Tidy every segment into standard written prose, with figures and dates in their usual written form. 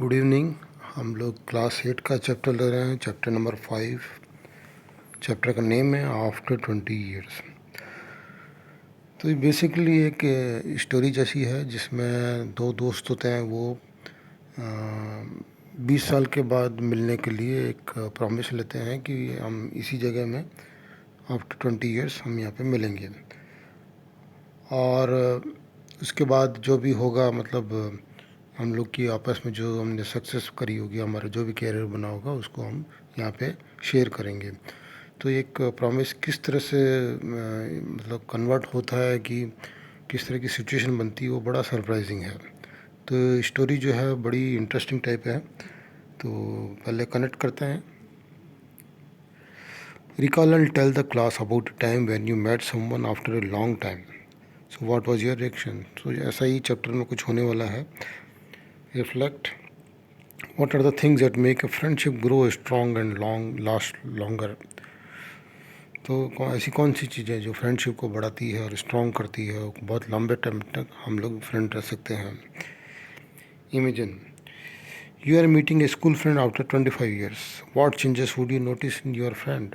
Good evening. हम लोग class 8 का चैप्टर ले रहे हैं, चैप्टर नंबर 5। चैप्टर का नेम है आफ्टर 20 ईयर्स। तो ये बेसिकली एक स्टोरी जैसी है जिसमें दो दोस्त होते हैं। वो 20 साल के बाद मिलने के लिए एक प्रॉमिस लेते हैं कि हम इसी जगह में आफ्टर 20 ईयर्स हम यहाँ पे मिलेंगे। और उसके बाद जो भी होगा, मतलब हम लोग की आपस में जो हमने सक्सेस करी होगी, हमारा जो भी कैरियर बना होगा, उसको हम यहाँ पे शेयर करेंगे। तो एक प्रॉमिस किस तरह से मतलब कन्वर्ट होता है कि किस तरह की सिचुएशन बनती है, वो बड़ा सरप्राइजिंग है। तो स्टोरी जो है बड़ी इंटरेस्टिंग टाइप है। तो पहले कनेक्ट करते हैं। Recall and tell the class about a time when you met someone after a long time, so what was your reaction. तो ऐसा ही चैप्टर में कुछ होने वाला है। Reflect, what are the things that make a friendship grow strong and last longer। तो ऐसी कौन सी चीज़ें जो फ्रेंडशिप को बढ़ाती है और स्ट्रॉन्ग करती है, और बहुत लंबे टाइम तक हम लोग फ्रेंड रह सकते हैं। Imagine you are meeting a school friend after 25 years. What changes would you notice in your friend?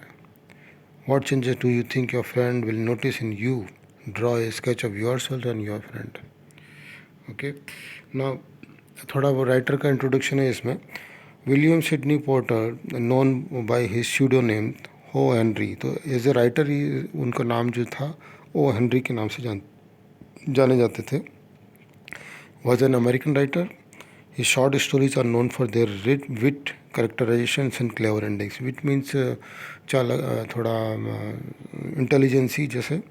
What changes do you think your friend will notice in you? Draw a sketch of yourself and your friend. Okay, ना थोड़ा वो writer का introduction है इसमें। William Sidney Porter, known by his pseudonym O Henry. तो as a writer ही उनका नाम जो था ओ हेनरी के नाम से जाने जाते थे। Was an American writer. His short stories are known for their wit, characterisations and clever endings. Wit means थोड़ा इंटेलिजेंसी जैसे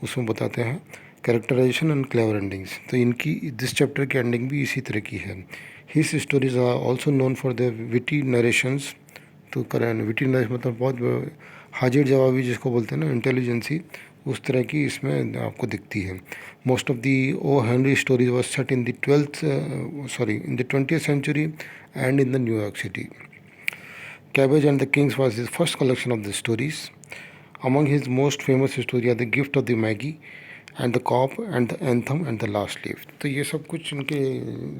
उसमें बताते हैं, कैरेक्टराइजेशन एंड क्लेवर एंडिंग्स। तो इनकी दिस चैप्टर की एंडिंग भी इसी तरह की है। His stories are also known for the witty narrations. तो करें विटी नरेशन मतलब बहुत हाजिर जवाबी जिसको बोलते हैं ना, इंटेलिजेंसी, उस तरह की इसमें आपको दिखती है। Most of the O Henry stories was set in the in the 20th century and in the New York city. Cabbage and the Kings was his first collection of the stories. Among his most famous stories are The Gift of the Maggie and The Cop and The Anthem and The Last Leaf। तो ये सब कुछ इनके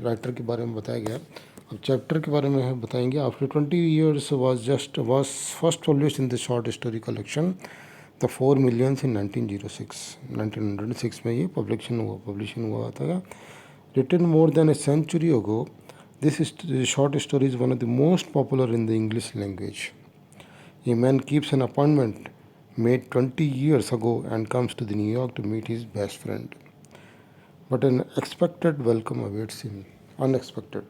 writer के बारे में बताया गया। अब चैप्टर के बारे में हम बताएंगे। After 20 years was first published in the short story collection the 4 Millions in 1906 में ये पब्लिशन हुआ था। Written more than a century ago, this short story is one of the most popular in the English language. A man keeps an appointment made 20 years ago and comes to the New York to meet his best friend. But an expected welcome awaits him. Unexpected.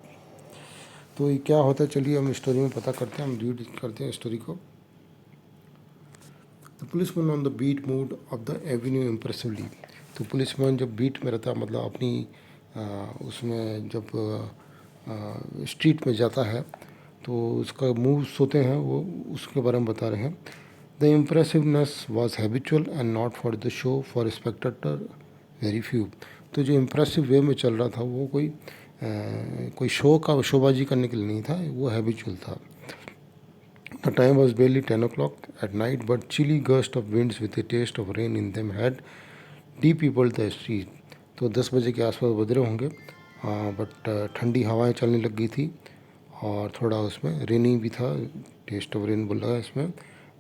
तो ये क्या होता है, चलिए हम story में पता करते हैं, हम रीड करते हैं स्टोरी को। The policeman on the beat moved of the avenue impressively. तो पुलिसमैन जब बीट में रहता, मतलब अपनी उसमें जब स्ट्रीट में जाता है तो उसका मूव्स होते हैं, वो उसके बारे में बता रहे हैं। The impressiveness was habitual and not for the show, for spectator very few. तो जो इम्प्रेसिव वे में चल रहा था वो कोई शोबाजी करने के लिए नहीं था, वो हैबिचुअल था। The time was barely 10 o'clock at night, but chilly gust of winds with a taste of rain in them had de-peopled the street। तो 10 बजे के आसपास बज रहे होंगे, बट ठंडी हवाएं चलने लग गई थी और थोड़ा उसमें रेनी भी था, टेस्ट ऑफ रेन बोल रहा है इसमें।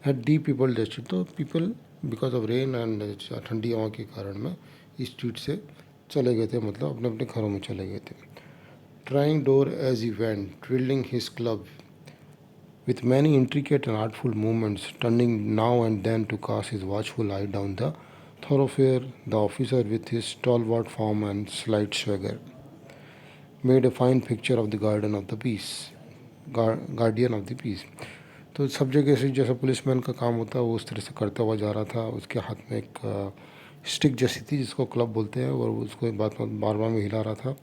हैड de-peopled the street, तो people because of rain and ठंडी हवा के कारण में इस स्ट्रीट से चले गए थे, मतलब अपने अपने घरों में चले गए थे। Trying door as he went, twirling his club with many intricate and artful movements, turning now and then to cast his watchful eye down the thoroughfare, the officer with his stalwart form and slight swagger made a fine picture of the guardian of the peace। तो सब जगह से जैसा policeman का काम होता है वो उस तरह से करता हुआ जा रहा था। उसके हाथ में एक स्टिक जैसी थी जिसको क्लब बोलते हैं, और उसको बार बार में हिला रहा था।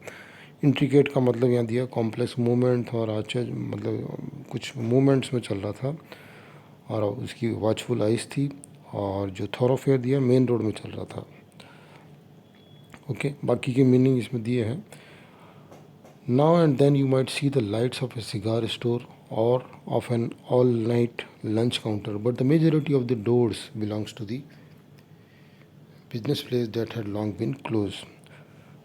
इंट्रिकेट का मतलब यहाँ दिया कॉम्प्लेक्स मूवमेंट, और आश्चर्य मतलब कुछ मूवमेंट्स में चल रहा था, और उसकी वॉचफुल आइज थी, और जो थॉरोफेयर दिया मेन रोड में चल रहा था। ओके, बाकी के मीनिंग इसमें दिए हैं। Now and then you might see the lights of a cigar store or of an all night lunch counter, but the majority of the doors belongs to the business place that had long been close.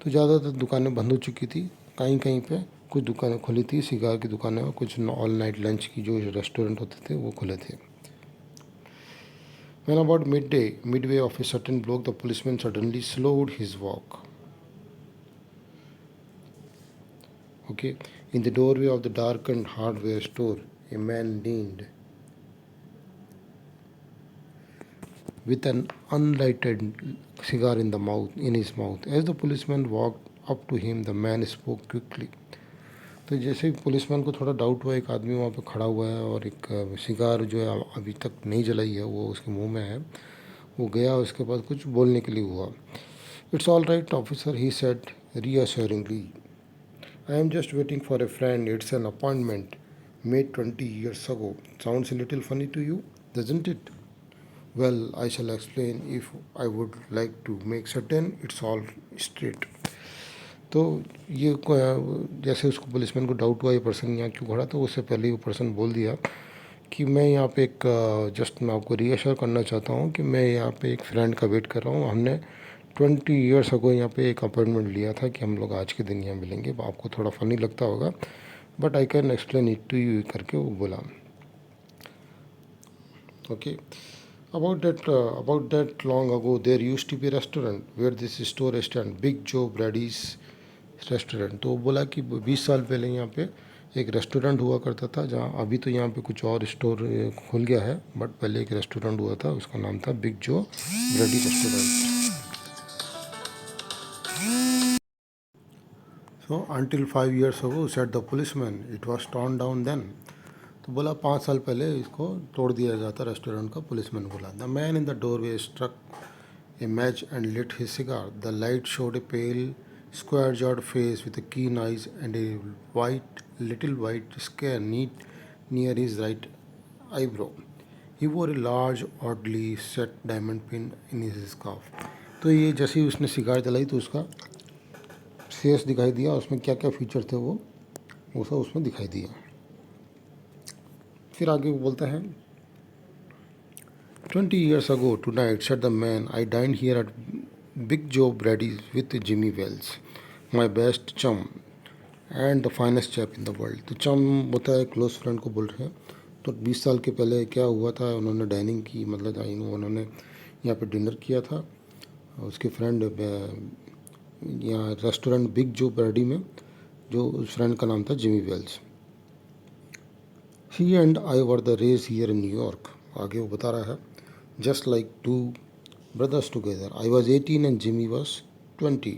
तो ज़्यादातर दुकानें बंद हो चुकी थी, कहीं कहीं पे कुछ दुकानें खुली थी, सिगार की दुकानें, और कुछ ऑल नाइट लंच की जो रेस्टोरेंट होते थे वो खुले थे. When about midway of a certain block, the policeman suddenly slowed his walk. Okay, in the doorway of the darkened hardware store, a man leaned with an unlighted cigar in his mouth. As the policeman walked up to him, the man spoke quickly. तो जैसे ही policeman को थोड़ा doubt हुआ, एक आदमी वहाँ पे खड़ा हुआ है और एक सिगार जो है अभी तक नहीं जलाई है वो उसके मुंह में है, वो गया उसके बाद कुछ बोलने के लिए हुआ. It's all right officer, he said reassuringly. I am just waiting for a friend. It's an appointment made 20 years ago. Sounds a little funny to you, doesn't it? Well, I shall explain if I would like to make certain it's all straight. तो ये जैसे उसको policeman को doubt हुआ ये person यहाँ क्यों खड़ा, तो उससे पहले वो पर्सन बोल दिया कि मैं यहाँ पे एक जस्ट मैं आपको रीअश्योर करना चाहता हूँ कि मैं यहाँ पे एक फ्रेंड का वेट कर रहा हूँ. हमने 20 ईयर्स अगो यहाँ पे एक अपॉइंटमेंट लिया था कि हम लोग आज के दिन यहाँ मिलेंगे. आपको थोड़ा फ़नी लगता होगा but I can explain it to you करके वो बोला. Okay, about that long ago there used to be a restaurant where this store stand, Big Joe Brady's restaurant. तो वो बोला कि 20 साल पहले यहाँ पे एक रेस्टोरेंट हुआ करता था, जहाँ अभी तो यहाँ पे कुछ और स्टोर खुल गया है बट पहले एक रेस्टोरेंट हुआ था, उसका नाम था बिग जो ब्रेडी restaurant. So until 5 years ago said the policeman, it was torn down then. तो बोला 5 साल पहले इसको तोड़ दिया गया था रेस्टोरेंट का. पुलिसमैन बोला. The man in the doorway struck a match and lit his cigar. The light showed a pale square-jawed face with a keen eyes and a little white scare near his right eyebrow. He wore a large, oddly set diamond pin in his scarf. तो ये जैसे ही उसने cigar जलाई तो उसका face दिखाई दिया, उसमें क्या क्या फीचर थे वो सब उसमें दिखाई दिया. फिर आगे वो बोलता है 20 years ago tonight, said the man, I dined here at Big Joe Brady's with Jimmy Wells, my best chum and the finest chap in the world. तो चम होता है क्लोज फ्रेंड को बोल रहे हैं. तो 20 साल के पहले क्या हुआ था, उन्होंने डाइनिंग की, मतलब उन्होंने यहाँ पे डिनर किया था. उसके फ्रेंड यहाँ रेस्टोरेंट बिग जो ब्रैडी में, जो उस फ्रेंड का नाम था Jimmy Wells. He and I were the race here in New York. आगे वो बता रहा है just like two brothers together. I was 18 and Jimmy was 20.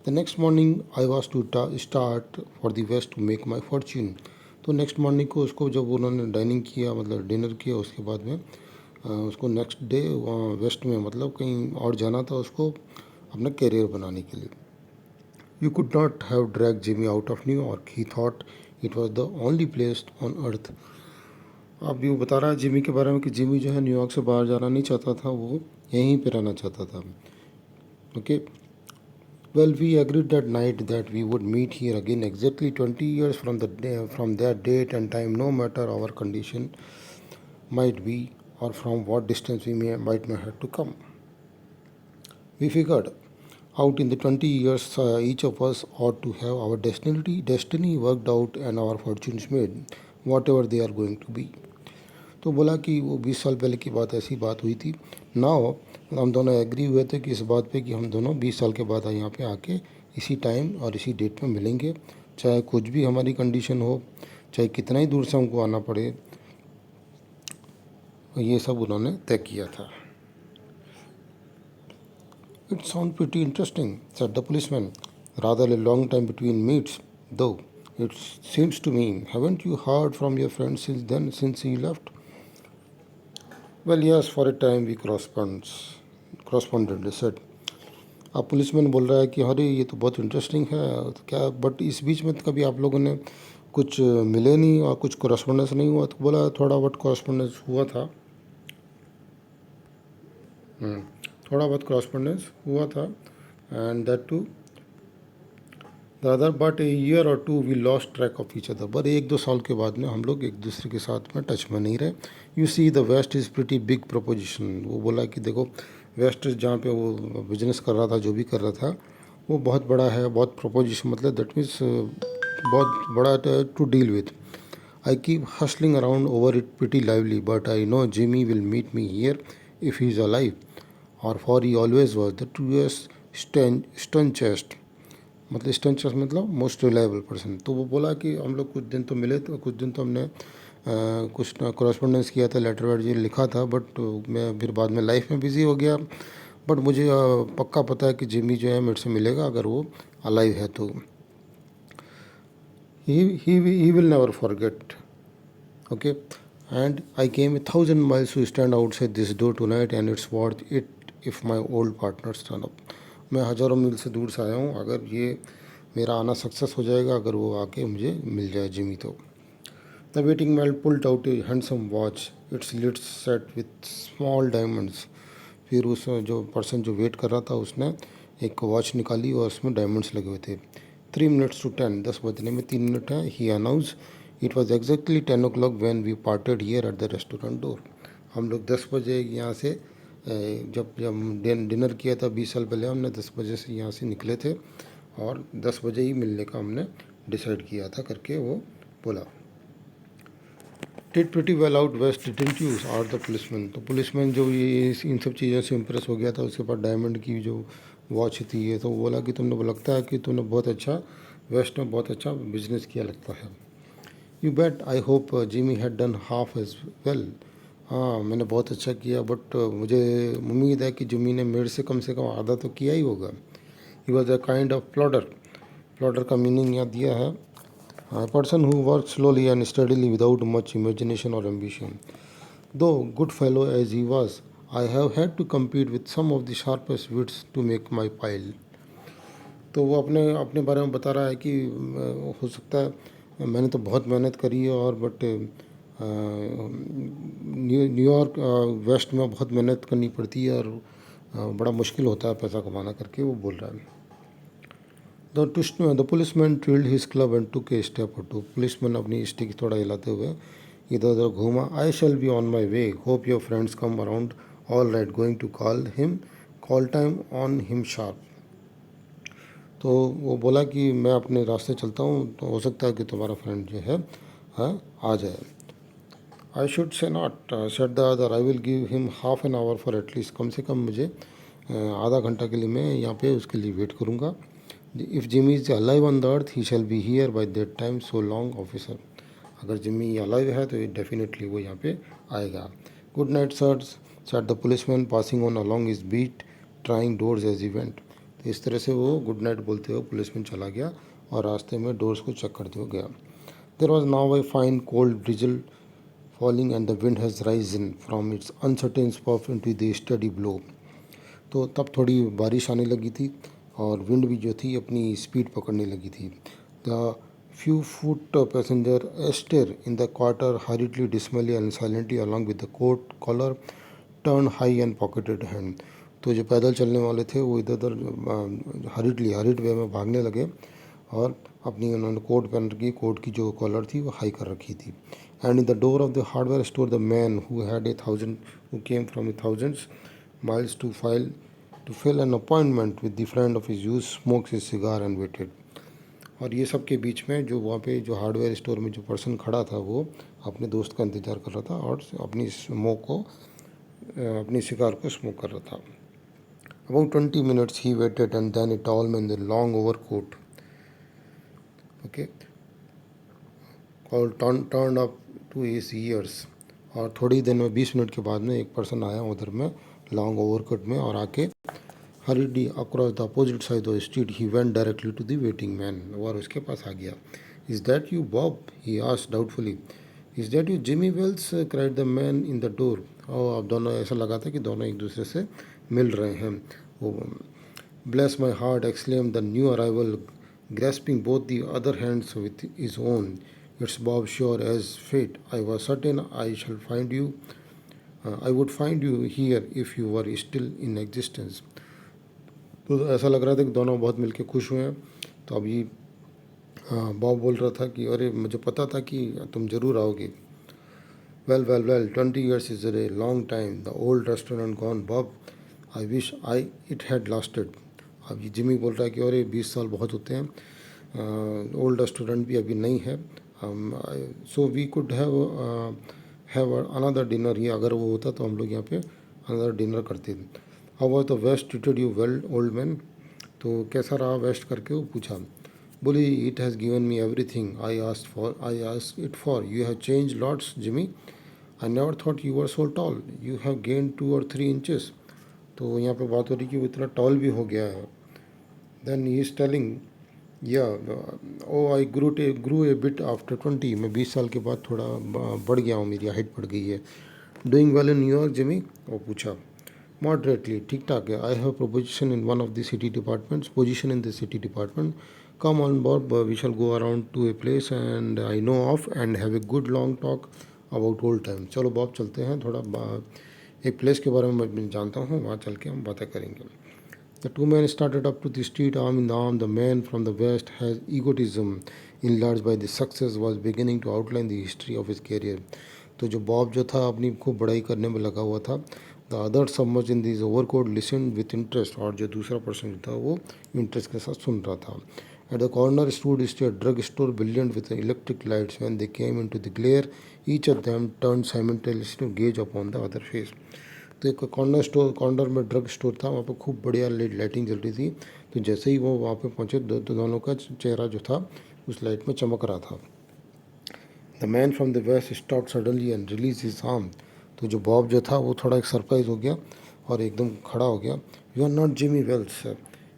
The next morning I was to start for the west to make my fortune. तो next morning को उसको जब उन्होंने डाइनिंग किया, मतलब डिनर किया, उसके बाद में उसको नेक्स्ट डे वहाँ वेस्ट में मतलब कहीं और जाना था उसको अपना करियर बनाने के लिए. You could not have drag Jimmy out of New York. He thought it was the only place on earth. अब ये बता रहा है जिमी के बारे में कि जिमी जो है न्यूयॉर्क से बाहर जाना नहीं चाहता था, वो यहीं पे रहना चाहता था. Okay, well we agreed that night that we would meet here again exactly 20 years from that date and time, no matter our condition might be or from what distance we might may have to come. We figured out in the 20 years each of us ought to have our destiny worked out and our fortunes made, whatever they are going to be. तो बोला कि वो 20 साल पहले की बात, ऐसी बात हुई थी. नाउ हम दोनों एग्री हुए थे कि इस बात पे कि हम दोनों 20 साल के बाद यहाँ पे आके इसी टाइम और इसी डेट पे मिलेंगे, चाहे कुछ भी हमारी कंडीशन हो, चाहे कितना ही दूर से हमको आना पड़े. ये सब उन्होंने तय किया था. It sounds pretty interesting, said the policeman. Rather a long time between meets, though. It seems to me. Haven't you heard from your friend since then, since he left? Well, yes, for a time we corresponded, they said. अब policeman बोल रहा है कि अरे ये तो बहुत interesting है तो क्या, बट इस बीच में कभी आप लोगों ने कुछ मिले नहीं और कुछ कॉरेस्पॉन्डेंस नहीं हुआ. तो बोला थोड़ा बहुत कॉरेस्पॉन्डेंस हुआ था. थोड़ा बहुत कॉरेस्पॉन्डेंस हुआ था. And that to the other but a year or two we lost track of each other. पर 1-2 साल के बाद में हम लोग एक दूसरे के साथ में टच में नहीं रहे. You see the West is pretty big proposition. वो बोला कि देखो वेस्ट जहाँ पे वो बिजनेस कर रहा था, जो भी कर रहा था, वो बहुत बड़ा है, बहुत प्रोपोजिशन, मतलब दैट मीन्स बहुत बड़ा to deal with. I keep hustling around over it pretty lively, but I know Jimmy will meet me here if he's alive, or for he always was the truest stun chest. मतलब stun chest मतलब most reliable person. तो वो बोला कि हम लोग कुछ दिन तो मिले, तो कुछ दिन तो हमने कुछ कॉरेस्पॉन्डेंस किया था, लेटर वेटर जी लिखा था, बट मैं फिर बाद में लाइफ में बिज़ी हो गया. बट मुझे पक्का पता है कि जिमी जो है मेरे से मिलेगा अगर वो अलाइव है तो. He will never forget. Okay, and I came 1,000 miles to stand outside this door tonight, and it's worth it if my old partners turn up. मैं हज़ारों मील से दूर से आया हूँ, अगर ये मेरा आना सक्सेस हो जाएगा, अगर वो आके मुझे मिल जाए जिमी तो. The waiting man pulled out a handsome watch, its lids set with small diamonds. फिर उस जो पर्सन जो वेट कर रहा था उसने एक वॉच निकाली और उसमें डायमंड्स लगे हुए थे. 3 minutes to 10, 10 बजने में 3 मिनट है. He announce it was exactly 10 o'clock when we parted here at the restaurant door. हम लोग 10 बजे यहाँ से जब जब डिनर किया था 20 साल पहले, हमने 10 बजे से यहाँ से निकले थे और 10 बजे ही मिलने का हमने डिसाइड किया था करके वो बोला. Did pretty well out West didn't you are the policeman. तो पुलिसमैन जो ये इन सब चीज़ों से इम्प्रेस हो गया था, उसके पास डायमंड की जो वॉच थी ये, तो वो बोला कि तुमने लगता है कि तुमने बहुत अच्छा वेस्ट में बहुत अच्छा बिजनेस किया लगता है. You bet I hope Jimmy had done half as well. हाँ, मैंने बहुत अच्छा किया, बट मुझे उम्मीद है कि जिमी ने मेरे से कम आधा तो किया ही होगा. He was a kind of plotter. Plotter का मीनिंग यहाँ दिया है, a person who works slowly and steadily without much imagination or ambition. Though good fellow as he was, I have had to compete with some of the sharpest wits to make my pile. तो वो अपने अपने बारे में बता रहा है कि हो सकता है मैंने तो बहुत मेहनत करी है, और बट न्यूयॉर्क वेस्ट में बहुत मेहनत करनी पड़ती है और बड़ा मुश्किल होता है पैसा कमाना करके वो बोल रहा है. The policeman twirled his club and took a step or two. Policeman अपनी स्टिक थोड़ा हिलाते हुए इधर उधर घूमा. I shall be on my way, hope your friends come around. All right, going to call time on him sharp. तो वो बोला कि मैं अपने रास्ते चलता हूँ, तो हो सकता है कि तुम्हारा फ्रेंड जो है आ जाए. I should say not set the other, I will give him half an hour for at least. कम से कम मुझे आधा घंटा के लिए मैं यहाँ पे उसके लिए वेट करूँगा. If Jimmy is alive on the earth he shall be here by that time. So long officer. अगर जिमी अलाइव है तो डेफिनेटली वो यहाँ पे आएगा. Good night sirs, said the policeman passing on along his beat trying doors as event. तो इस तरह से वो गुड नाइट बोलते हुए पुलिसमैन चला गया और रास्ते में डोर्स को चेक करते हुए गया. There was now a fine cold drizzle falling and the wind has risen from its uncertain स्पॉफ इनटू द स्टडी ब्लो. तो तब थोड़ी बारिश आने लगी थी और विंड भी जो थी अपनी स्पीड पकड़ने लगी थी. The few foot passengers astir in the quarter hurriedly dismally and silently along with the coat collar turn high and pocketed hand. तो जो पैदल चलने वाले थे वो इधर उधर हरिड वे में भागने लगे और अपनी उन्होंने कोट पहन रखी, कोट की जो कॉलर थी वो हाई कर रखी थी. And in the door of the hardware store the man who had who came from A thousands miles to fill an appointment with the friend of his youth smokes his cigar and waited. और ये सब के बीच में जो वहाँ पे जो hardware store में जो पर्सन खड़ा था वो अपने दोस्त का इंतज़ार कर रहा था और अपनी स्मोक को अपनी सिगार को स्मोक कर रहा था. About 20 minutes he waited and then a tall man in a long overcoat, okay, turned up to his ears. और थोड़ी देर में 20 मिनट के बाद में एक पर्सन आया उधर में लॉन्ग ओवरकोट में और आके hurried across the opposite side of the street he went directly to the waiting man. और उसके पास आ गया. Is that you Bob, he asked doubtfully. Is that you Jimmy Wells, cried the man in the door. और अब दोनों ऐसा लगा था कि दोनों एक दूसरे से मिल रहे हैं. वो bless my heart exclaim the new arrival grasping both the other hands with his own. It's Bob, sure as fate. I was certain I would find you here if you were still in existence. तो ऐसा लग रहा था कि दोनों बहुत मिलके खुश हुए हैं. तो अभी बॉब बोल रहा था कि अरे मुझे पता था कि तुम ज़रूर आओगे. Well, 20 years is a long time. The old restaurant gone, Bob. I wish it had lasted. अब ये जिमी बोल रहा है कि अरे 20 साल बहुत होते हैं. ओल्ड स्टूडेंट भी अभी नहीं है, so we could have another dinner ही, अगर वो होता तो हम लोग यहाँ पे अनदर डिनर करते थे। How was the West treated you well old man, तो कैसा रहा वेस्ट करके वो पूछा। बोली it has given me everything I ask it for, you have change lots Jimmy, I never thought you were so tall, you have gain 2 or 3 inches। तो यहाँ पे बात हो रही कि वो इतना टॉल भी हो गया है। देन ही इज़ टेलिंग या ओ आई ग्रू ए बिट आफ्टर 20, मैं 20 साल के बाद थोड़ा बढ़ गया हूँ, मेरी हाइट बढ़ गई है। Doing well in New York Jimmy, वो पूछा। मॉडरेटली, ठीक ठाक है। I have position in one of the city departments, position in the city department, come on board, we shall go around to a place and I know of and have a good long talk about old time. चलो Bob चलते हैं, थोड़ा एक place के बारे में मैं जानता हूँ, वहाँ चल के हम बातें करेंगे। The two men started up to the street arm in arm. The man from the west has egotism enlarged by the success was beginning to outline the history of his career. तो जो Bob जो था अपनी खूब बड़ाई करने में लगा हुआ था। The other submerged in this overcoat listened with interest, और जो दूसरा पर्सन जो था वो इंटरेस्ट के साथ सुन रहा था। At the corner stood a drug store brilliant with electric lights. When they came into the glare, each of them turned simultaneously to gaze upon the other face. तो एक कॉर्नर में ड्रग स्टोर था, वहाँ पर खूब बढ़िया lighting जल रही थी। तो जैसे ही वो वहाँ पे पहुँचे, दोनों का चेहरा जो था उस लाइट में चमक रहा था। The man from the West stop suddenly and release his arm, तो जो बॉब जो था वो थोड़ा एक सरप्राइज हो गया और एकदम खड़ा हो गया। You are not Jimmy Wells,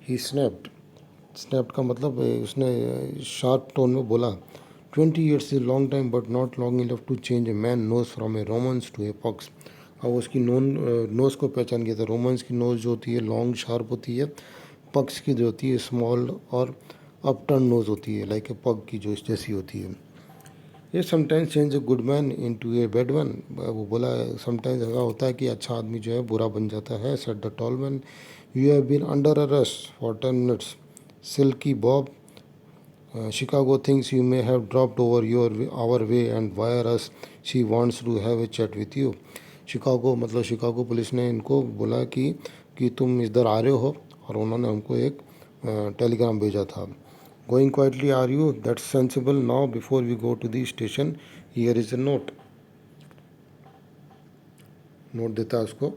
he snapped. Snapped का मतलब उसने शार्प टोन में बोला, 20 years is long time but not long enough to change a man nose from a Romans to a pox. और उसकी नोज़ को पहचान गया था। रोमन्स की नोज़ जो होती है लॉन्ग शार्प होती है, पग्स की जो होती है स्मॉल और अपटर्न नोज़ होती है, लाइक ए पग की जो जैसी होती है। ये sometimes change a good man into a bad one, वो बोला समटाइम्स ऐसा होता है कि अच्छा आदमी जो है बुरा बन जाता है। Said the tall man, you have been under arrest for 10 minutes, silky Bob, Chicago thinks you may have dropped over our way and wire us. She wants to have a chat with you. Chicago मतलब Chicago police ने इनको बोला कि तुम इधर आ रहे हो, और उन्होंने हमको एक टेलीग्राम भेजा था। Going quietly are you, that's sensible. Now before we go to the station here is a note. Note देता है उसको।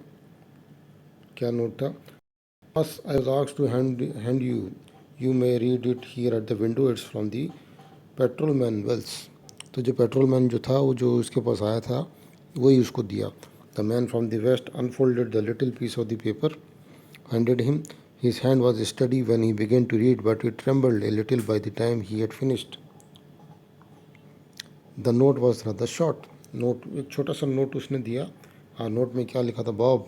क्या नोट था? बस I was asked to hand you, you may read it here at the window, it's from the patrolman Wells. तो जो patrolman जो था वो जो उसके पास आया था वही उसको दिया। The man from the West unfolded the little piece of the paper, handed him. His hand was steady when he began to read, but it trembled a little by the time he had finished. The note was rather short. Note एक छोटा सा note उसने दिया। हाँ, note में क्या लिखा था? Bob,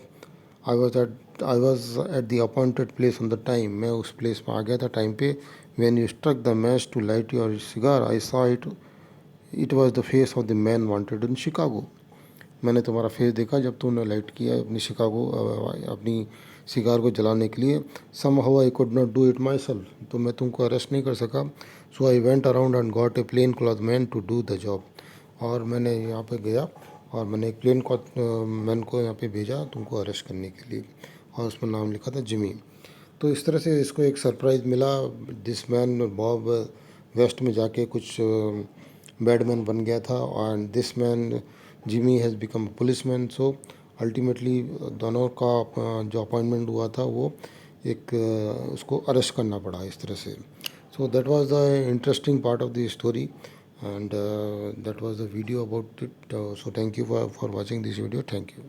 I was at the appointed place on the time, मैं उस प्लेस में आ गया था टाइम पे। When you struck the match to light your cigar I saw it was the face of the man wanted in Chicago. मैंने तुम्हारा face देखा जब तुमने लाइट किया अपनी अपनी सिगार को जलाने के लिए। Somehow I could not do it myself, तो मैं तुमको अरेस्ट नहीं कर सका। So I went around and got a plain cloth man to do the job, और मैंने यहाँ पे गया और मैंने एक प्लेन क्लॉथ मैन को यहाँ पे भेजा तुमको अरेस्ट करने के लिए, और उसमें नाम लिखा था जिमी। तो इस तरह से इसको एक सरप्राइज़ मिला। दिस मैन बॉब वेस्ट में जाके कुछ बैडमैन बन गया था, and this man Jimmy has become policeman. So ultimately दोनों का जो अपॉइंटमेंट हुआ था वो एक उसको अरेस्ट करना पड़ा इस तरह से। So that was the interesting part of the story, and that was the video about it. So thank you for watching this video. Thank you.